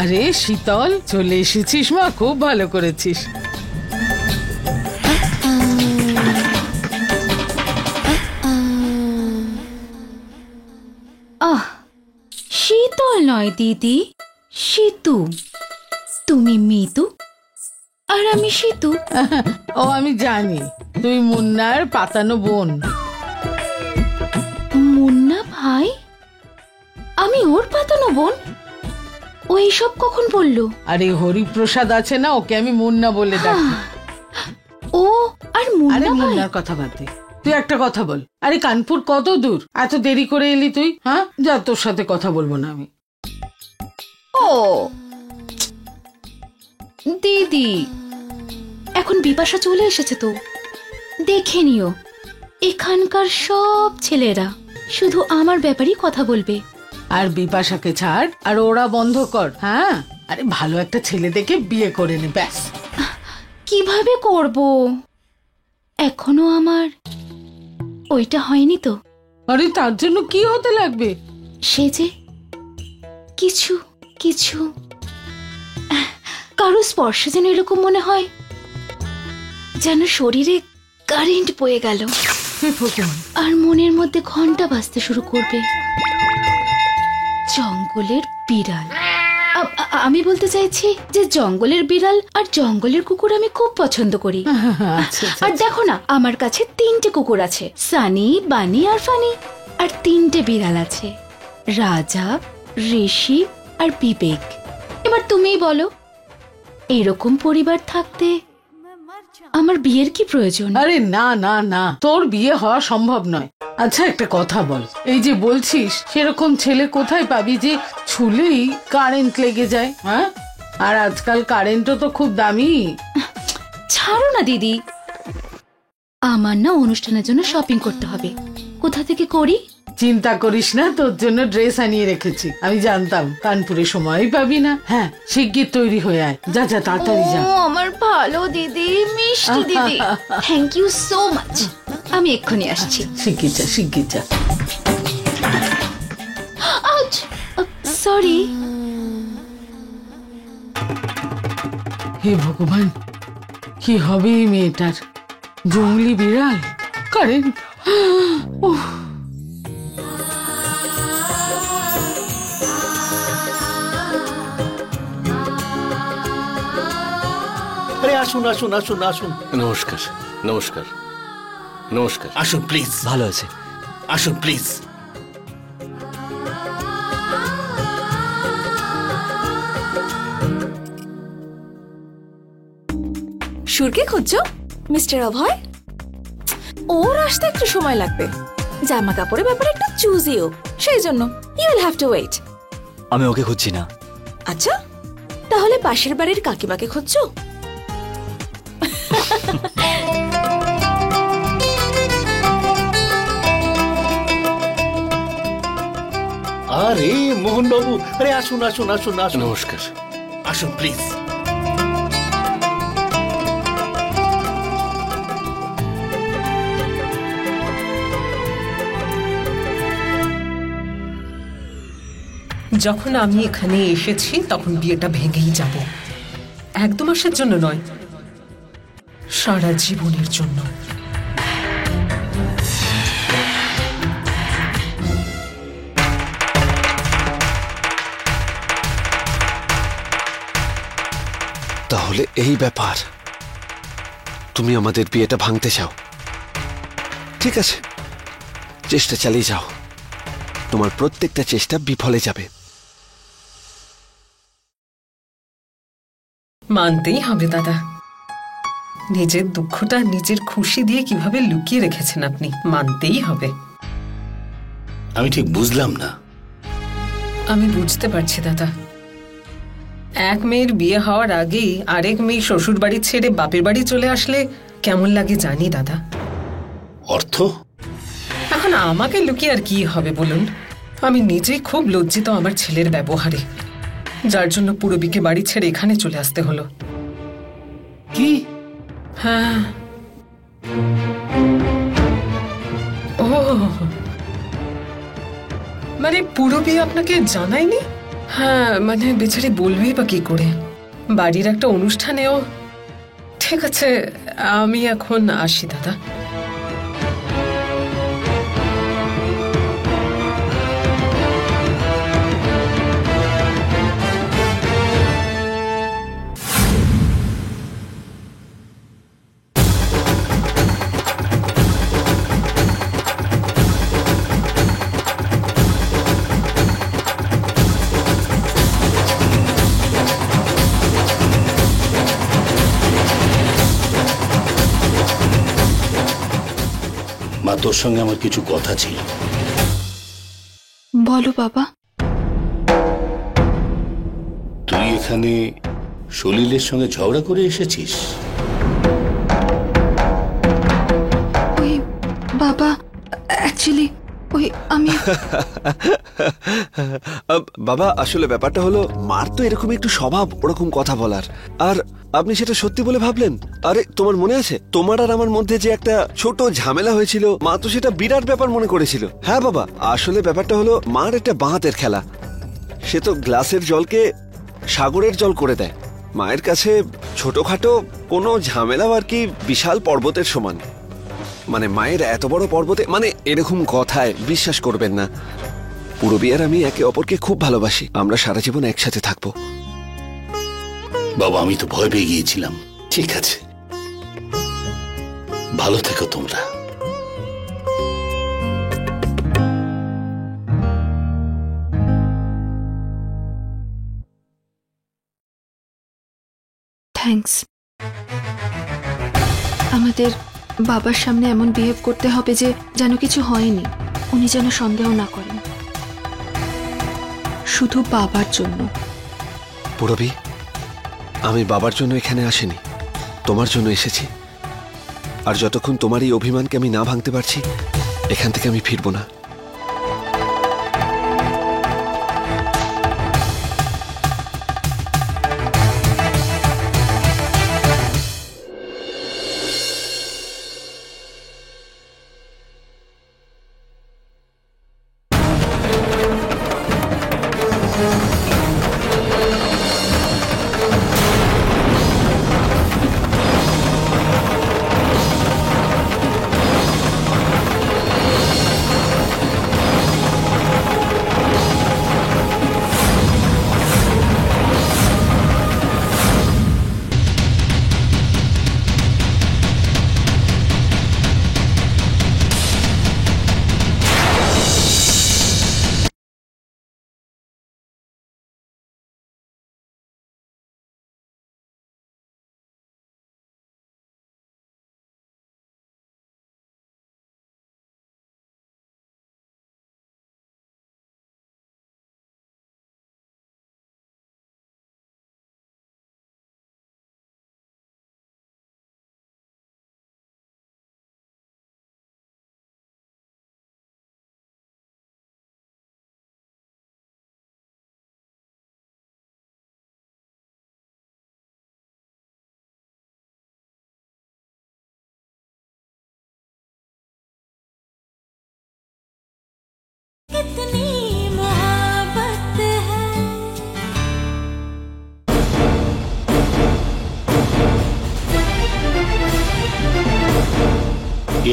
আরে শীতল, চলে এসেছিস মা, খুব ভালো করেছিস। শীতল নয় দিদি, শীতু। তুমি মিতু আর আমি শীতু। ও আমি জানি, তুই মুন্নার পাতানো বোন। মুন্না ভাই? আমি ওর পাতানো বোন? ও এইসব কখন বললো? আরে হরিপ্রসাদ আছে না, ওকে আমি মুন্না বলে ডাকি। ও আর মুন্না? আরে মুন্নার কথা বাদ দে, তুই একটা কথা বল। আরে কানপুর কত দূর? এত দেরি করে এলি তুই? হ্যাঁ, যা, তোর সাথে কথা বলবো না আমি। ও দিদি, এখন বিপাশা চলে এসেছে তো, দেখে নিও। এখানকার সব ছেলেরা শুধু আমার ব্যাপারই কথা বলবে। আর বিপাশাকে ছাড়, আর ওরা বন্ধ কর। হ্যাঁ, আরে ভালো একটা ছেলে দেখে বিয়ে করে নে, ব্যাস। কিভাবে করব? এখনো আমার ওইটা হয়নি তো। আরে তার জন্য কি হতে লাগবে? সে যে কিছু কিছু কারো স্পর্শে যেন এরকম মনে হয় যেন শরীরে কারেন্ট বয়ে গেল, আর মনের মধ্যে ঘন্টা বাজতে শুরু করবে। জঙ্গলের বিড়াল, আমি বলতে চাইছি যে জঙ্গলের বিড়াল আর জঙ্গলের কুকুর আমি খুব পছন্দ করি। আর দেখো না, আমার কাছে 3টে কুকুর আছে, সানি, বানি আর ফানি। আর 3টে বিড়াল আছে, রাজা, ঋষি আর বিবেক। এবার তুমিই বলো, এরকম পরিবার থাকতে আমার বিয়ের কি প্রয়োজন? আরে না না না, তোর বিয়ে হওয়া সম্ভব নয়। আচ্ছা একটা কথা বল, এই যে বলছিস সেরকম ছেলে কোথায় পাবি যে ছুলেই কারেন্ট লেগে যায়? হ্যাঁ, আর আজকাল কারেন্টও তো খুব দামি। ছাড়ো না দিদি, আমার না অনুষ্ঠানের জন্য শপিং করতে হবে। কোথা থেকে করি? চিন্তা করিস না, তোর জন্য ড্রেস আনিয়ে রেখেছি। আমি জানতাম কানপুরে সময়ই পাবি না। হ্যাঁ, শিগগির তৈরি হয়ে আয়, যা যা, তাড়াতাড়ি যা। আমার ভালো দিদি, মিষ্টি দিদি, থ্যাংক ইউ সো মাচ। আমি এক্ষুনি আসছি। শিগগির যা, শিগগির যা। সরি। হে ভগবান, কি হবে এই মেয়েটার? জঙ্গলি বিড়াল, কারেন্ট। আরে আসুন আসুন আসুন আসুন। নমস্কার নমস্কার নমস্কার। আসুন প্লিজ। ভালো আছে? আসুন প্লিজ। সুরকে খুঁজছো মিস্টার অভয়? ওর আসতে একটু সময় লাগবে, জামা কাপড়ের ব্যাপারে একটু চুজিও, সেই জন্য you will have to wait. আমি ওকে খুঁজছি না। আচ্ছা, তাহলে পাশের বাড়ির কাকিমাকে খুঁজছো? আরে মোহন বাবু, আরে আসুন আসুন আসুন আসুন। নমস্কার। আসুন প্লিজ। যখন আমি এখানে এসেছি তখন বিয়েটা ভেঙেই যাব। 1-2 মাসের জন্য নয়, সারা জীবনের জন্য। তাহলে এই ব্যাপার, তুমি আমাদের বিয়েটা ভাঙতে চাও? ঠিক আছে, চেষ্টা চালিয়ে যাও। তোমার প্রত্যেকটা চেষ্টা বিফলে যাবে। মানতেই হবে দাদা, নিজের দুঃখটা নিজের খুশি দিয়ে কিভাবে লুকিয়ে রেখেছেন আপনি, মানতেই হবে। আমি ঠিক বুঝলাম না। আমি বুঝতে পারছি দাদা, এক মেয়ের বিয়ে হওয়ার আগেই আরেক মেয়ে শ্বশুর বাড়ি ছেড়ে বাপের বাড়ি চলে আসলে কেমন লাগে জানি দাদা। অর্থ? এখন আমাকে লুকিয়ে আর কি হবে বলুন? আমি নিজেই খুব লজ্জিত আমার ছেলের ব্যবহারে, যার জন্য পুরবীকে বাড়ি ছেড়ে এখানে চলে আসতে হলো। কি? হ্যাঁ। ও মানে পুরবী আপনাকে জানায়নি? হ্যাঁ মানে বেচারি বলবি বা কি করে, বাড়ির একটা অনুষ্ঠানেও। ঠিক আছে, আমি এখন আসি দাদা। মা, তোর সঙ্গে আমার কিছু কথা ছিল। বলো বাবা। তুই এখানে সলিলের সঙ্গে ঝগড়া করে এসেছিস? ওই বাবা, অ্যাকচুয়ালি ওই আমি বাবা, আসলে ব্যাপারটা হলো মার তো এরকম একটু স্বভাব ওরকম কথা বলার, আর আপনি সেটা সত্যি বলে ভাবলেন। আরে তোমার মনে আছে তোমার আর আমার মধ্যে যে একটা ছোট ঝামেলা হয়েছিল, মা তো সেটা বিরাট ব্যাপার মনে করেছিল। হ্যাঁ বাবা, আসলে ব্যাপারটা হলো মার একটা বাঁহাতের খেলা, সে তো গ্লাসের জলকে সাগরের জল করে দেয়। মায়ের কাছে ছোটখাটো কোনো ঝামেলাও আর কি বিশাল পর্বতের সমান। মানে মায়ের এত বড় পর্বতে, মানে এরকম কথায় বিশ্বাস করবেন না। পূরবী আর আমি একে অপরকে খুব ভালোবাসি, আমরা সারা জীবন একসাথে থাকবো। বাবা, আমি তো ভয় পেয়ে গিয়েছিলাম। ঠিক আছে, ভালো থেকো তোমরা। থ্যাঙ্কস। আমাদের বাবার সামনে এমন বিহেভ করতে হবে যে যেন কিছু হয়নি, উনি যেন সন্দেহ না করেন, শুধু বাবার জন্য। পূরবী, আমি বাবার জন্য এখানে আসিনি, তোমার জন্য এসেছি। আর যতক্ষণ তোমার এই অভিমানকে আমি না ভাঙতে পারছি, এখান থেকে আমি ফিরবো না।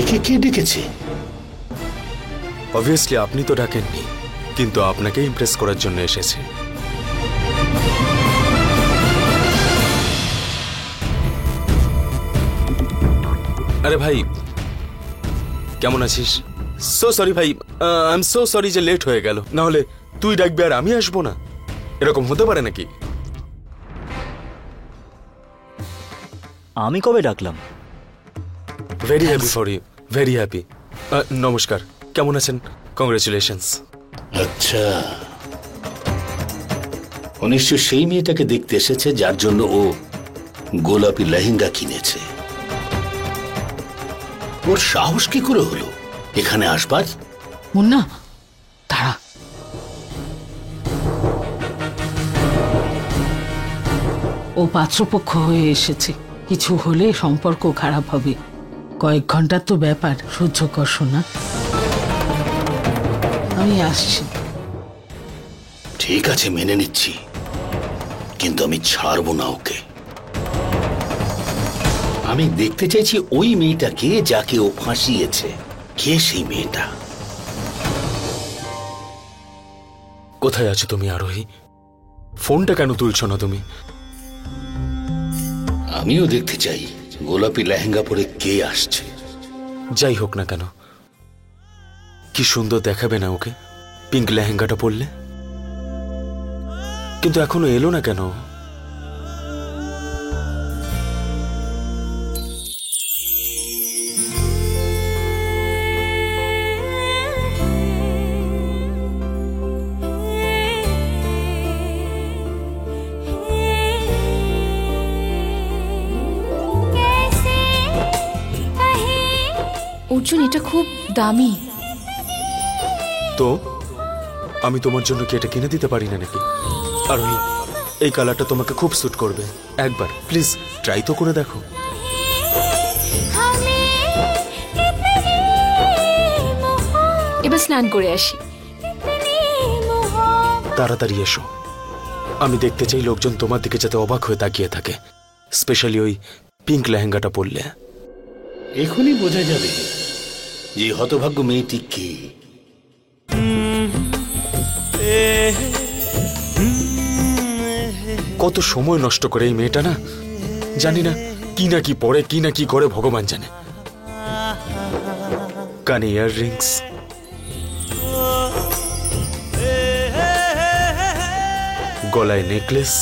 একে কে ডেকেছে? অবভিয়াসলি আপনি তো ডাকেননি, কিন্তু আপনাকে ইমপ্রেস করার জন্য এসেছে। আরে ভাই, কেমন আছিস? সো সরি ভাই, আই এম সো সরি যে লেট হয়ে গেল। না হলে তুই ডাকবি আর আমি আসবো না, এরকম হতে পারে নাকি? আমি কবে ডাকলাম? Very happy for you, very happy. নমস্কার, কেমন আছেন? কংগ্রেচুলেশনস। আচ্ছা, ও নিশ্চয় সেই মেয়েটাকে দেখতে এসেছে যার জন্য ও গোলাপি লেহেঙ্গা কিনেছে। ওর সাহস কি করে হলো এখানে আসবার? মুন্না, দাঁড়া। ও পাত্রপক্ষ হয়ে এসেছে, কিছু হলে সম্পর্ক খারাপ হবে। কয়েক ঘন্টার তো ব্যাপার, সহ্য কর শোনা। আমি আসছি। ঠিক আছে, মেনে নিচ্ছি, কিন্তু আমি ছাড়বো না ওকে। আমি দেখতে চাইছি ওই মেয়েটাকে যাকে ও ফাঁসিয়েছে। কে সেই মেয়েটা? কোথায় আছো তুমি আরোহী? ফোনটা কেন তুলছো না তুমি? আমিও দেখতে চাই গোলাপি লেহেঙ্গা পরে কে আসছে। যাই হোক না কেন, কি সুন্দর দেখাবে না ওকে পিঙ্ক লেহেঙ্গাটা পরলে? কিন্তু এখনো এলো না কেন? অর্জুন, এটা খুব দামি। তো আমি তোমার জন্য কি এটা কিনে দিতে পারি না নাকি? আর এই কালারটা তোমাকে খুব স্যুট করবে। একবার প্লিজ ট্রাই তো করে দেখো। এবার স্নান করে আসি। তাড়াতাড়ি এসো, আমি দেখতে চাই লোকজন তোমার দিকে যাতে অবাক হয়ে তাকিয়ে থাকে, স্পেশালি ওই পিঙ্ক লেহেঙ্গাটা পরলে। এখনই বোঝা যাবে যে হতভাগ্য মেয়েটি কে। কত সময় নষ্ট করে এই মেয়েটা, না জানি না কি পড়ে কি না কি করে, ভগবান জানে। কানে ইয়াররিংস, গলায় নেকলেস,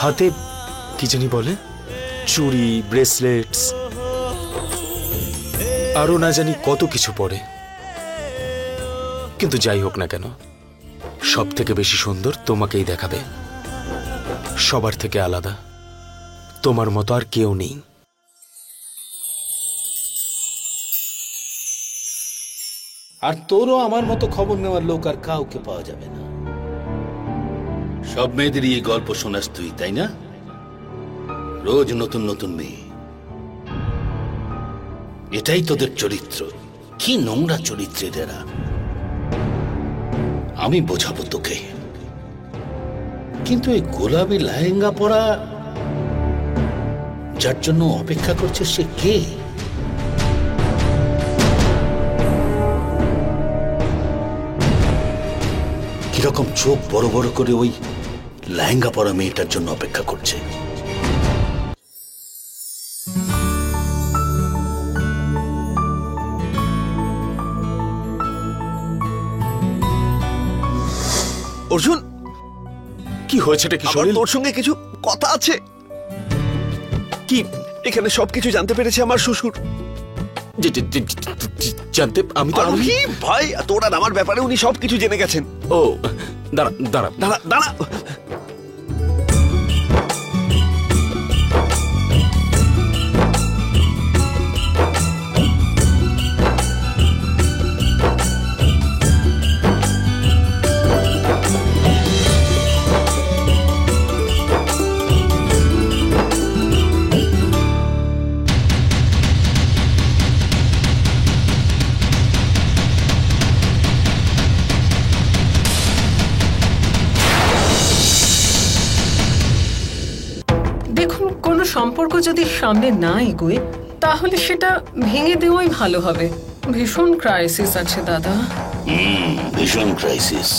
হাতে কি জানি বলে চুড়ি, ব্রেসলেটস, আরো না জানি কত কিছু পরে। কিন্তু যাই হোক না কেন, সব থেকে বেশি সুন্দর তোমাকেই দেখাবে, সবার থেকে আলাদা। তোমার মতো আর কেউ নেই। আর তোরও আমার মতো খবর নেওয়ার লোক আর কাউকে পাওয়া যাবে না। সব মেয়েদেরই এই গল্প শোনাস তুই, তাই না? রোজ নতুন নতুন মেয়ে, এটাই তোদের চরিত্র। কি নোংরা চরিত্রের এরা। আমি বোঝাবো তোকে, কিন্তু এই গোলাপি লেহেঙ্গা পরা যার জন্য অপেক্ষা করছে সে কে? কিরকম চোখ বড় বড় করে ওই লেহেঙ্গা পরা মেয়েটার জন্য অপেক্ষা করছে। অর্জুন, কি হয়েছেটা কি? আমার তোর সঙ্গে কিছু কথা আছে। কি এখানে সবকিছু জানতে পেরেছে আমার শ্বশুর। জানতে আমি তো আরোহী ভাই, তোর আর আমার ব্যাপারে উনি সবকিছু জেনে গেছেন। ও দাঁড়া দাঁড়া দাঁড়া দাঁড়া, দেখুন, কোনো সম্পর্ক যদি সামনে না এগোয় তাহলে সেটা ভেঙে দেওয়াই ভালো হবে। ভীষণ ক্রাইসিস আছে দাদা। ভীষণ ক্রাইসিস।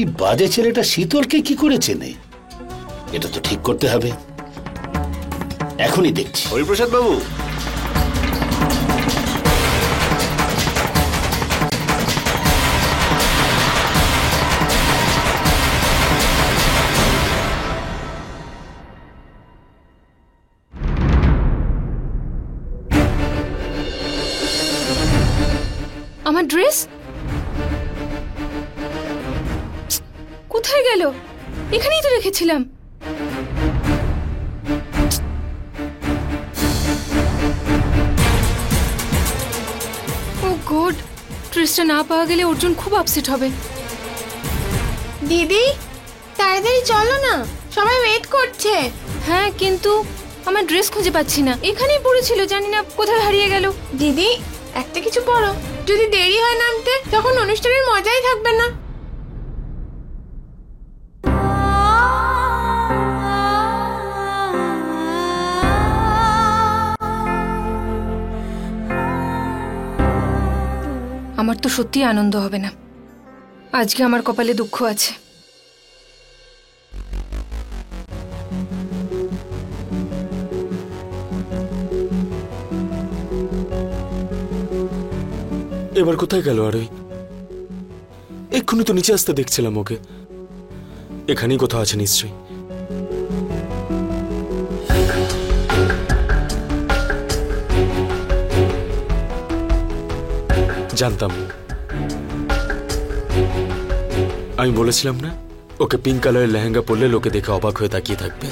এই বাজে ছেলেটা শীতলকে কি করে চেনে? এটা তো ঠিক করতে হবে, এখনই দেখছি। হরিপ্রসাদ বাবু, আমার ড্রেস কোথায় গেল? এখানেই তো রেখেছিলাম। ও গড, ড্রেসটা না পাওয়া গেলে অর্জুন খুব আপসেট হবে। দিদি তাড়াতাড়ি চলো না, সবাই ওয়েট করছে। হ্যাঁ, কিন্তু আমার ড্রেস খুঁজে পাচ্ছি না। এখানেই পড়েছিল, জানি না কোথায় হারিয়ে গেল। দিদি একটা কিছু পড়ো, যদি দেরি হয় নামতে তখন অনুষ্ঠানের মজাই থাকবে না। আমার তো সত্যি আনন্দ হবে না, আজকে আমার কপালে দুঃখ আছে। এবার কোথায় গেল? আর ওই এক্ষুনি তো নিচে আসতে দেখছিলাম ওকে। এখানেই কোথাও আছে নিশ্চয়ই। জানতাম, আমি বলেছিলাম না ওকে পিঙ্ক কালারের লেহেঙ্গা পরলে লোকে দেখে অবাক হয়ে তাকিয়ে থাকবে।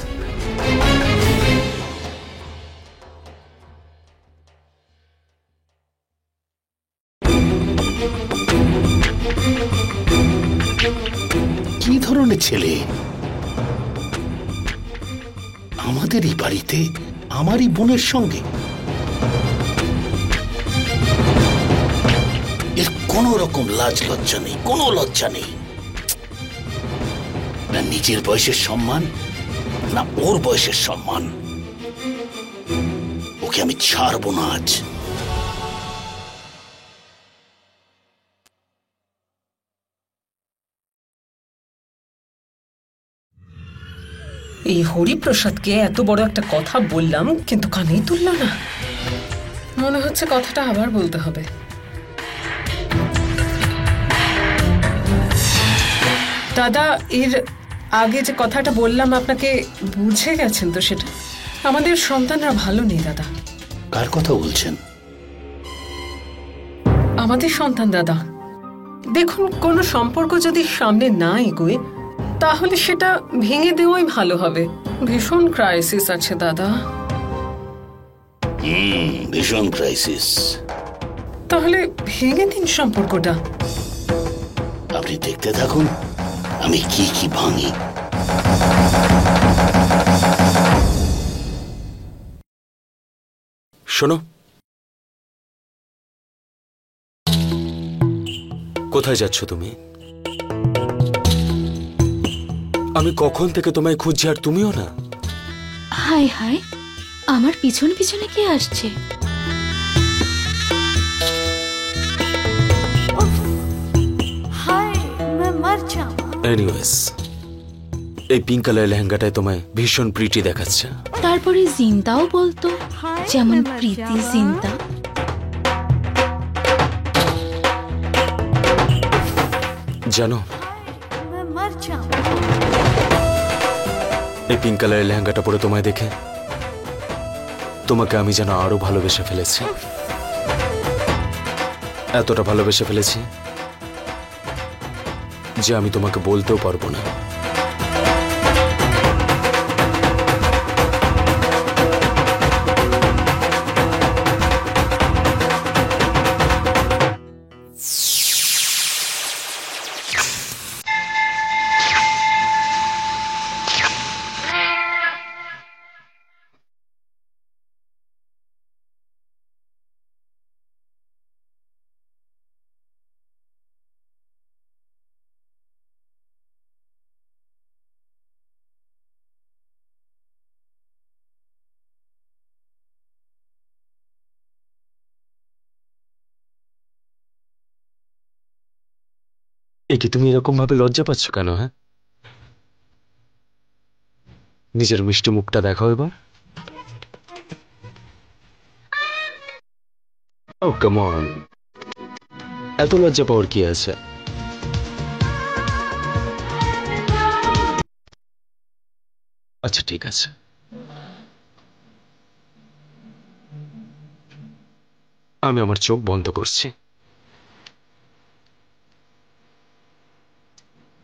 কি ধরনের ছেলে? আমাদেরই বাড়িতে আমারই বোনের সঙ্গে? এর কোন রকম লাজ লজ্জা নেই, কোনো লজ্জা নেই। না নিজের বয়সের সম্মান, না ওর বয়সের সম্মান। ওকে আমি ছাড়বো না আজ। এই হরিপ্রসাদকে এত বড় একটা কথা বললাম, কিন্তু কানেই তুলল না। মনে হচ্ছে কথাটা আবার বলতে হবে। দাদা, এর আগে যে কথাটা বললাম আপনাকে, বুঝে গেছেন তো সেটা? আমাদের সন্তানরা ভালো নেই দাদা। কার কথা বলছেন? আমাদের সন্তান দাদা। দেখুন, কোনো সম্পর্ক যদি সামনে না এগোয় তাহলে সেটা ভেঙে দেওয়াই ভালো হবে। ভীষণ ক্রাইসিস আছে দাদা। ভীষণ ক্রাইসিস। তাহলে ভেঙে দিন সম্পর্কটা। আপনি দেখতে থাকুন আমি কি কি ভাঙি। শোনো, কোথায় যাচ্ছ তুমি? আমি কখন থেকে তোমায় খুঁজছি আর তুমিও না। হাই হাই, আমার পিছন পিছনে কে আসছে? এনিওয়েজ, এই পিঙ্ক কালার লেহেঙ্গাটায় তোমায় ভীষণ প্রিটি দেখাচ্ছে। তারপরে জিন্তাও বলতো, যেমন প্রীতি জিন্তা। জানো, এই পিঙ্ক কালারের লেহেঙ্গাটা পরে তোমায় দেখে তোমাকে আমি যেন আরো ভালোবেসে ফেলেছি। এতটা ভালোবেসে ফেলেছি যে আমি তোমাকে বলতেও পারবো না। কি তুমি এরকম ভাবে লজ্জা পাচ্ছ কেন? হ্যাঁ, নিজের মিষ্টি মুখটা দেখাও এবার। ও কাম অন, এত লজ্জা পাওয়ার কি আছে? আচ্ছা ঠিক আছে, আমি আমার চোখ বন্ধ করছি,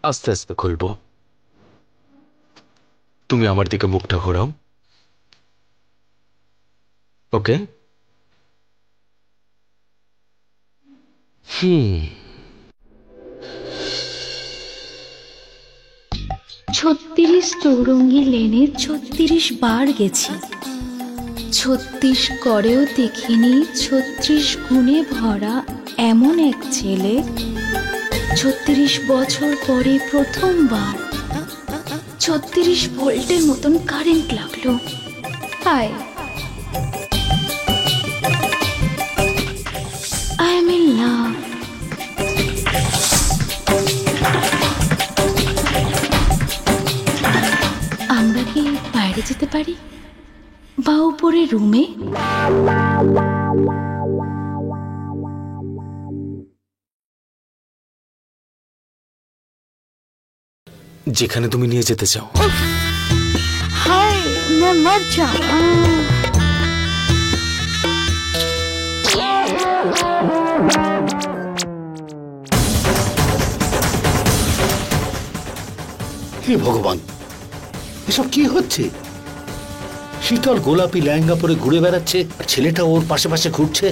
আস্তে আস্তে খুলবো। তুমি আমার দিকে মুখটা ঘোরাও। ওকে। 36 চৌরঙ্গি লেনে 36 বার গেছি, 36 করেও দেখিনি 36 গুণে ভরা এমন এক ছেলে। 36 বছর পরে প্রথমবার 36 ভোল্টের মতন কারেন্ট লাগলো। হায়, আই এম ইন লাভ। আমরা কি বাইরে যেতে পারি বা উপরে রুমে? যেখানে তুমি নিয়ে যেতে চাও। হায়, मैं मर जाऊं। হে ভগবান, এসব কি হচ্ছে? শীতল গোলাপি লেহেঙ্গা পরে ঘুরে বেড়াচ্ছে আর ছেলেটা ওর পাশে পাশে ঘুরছে।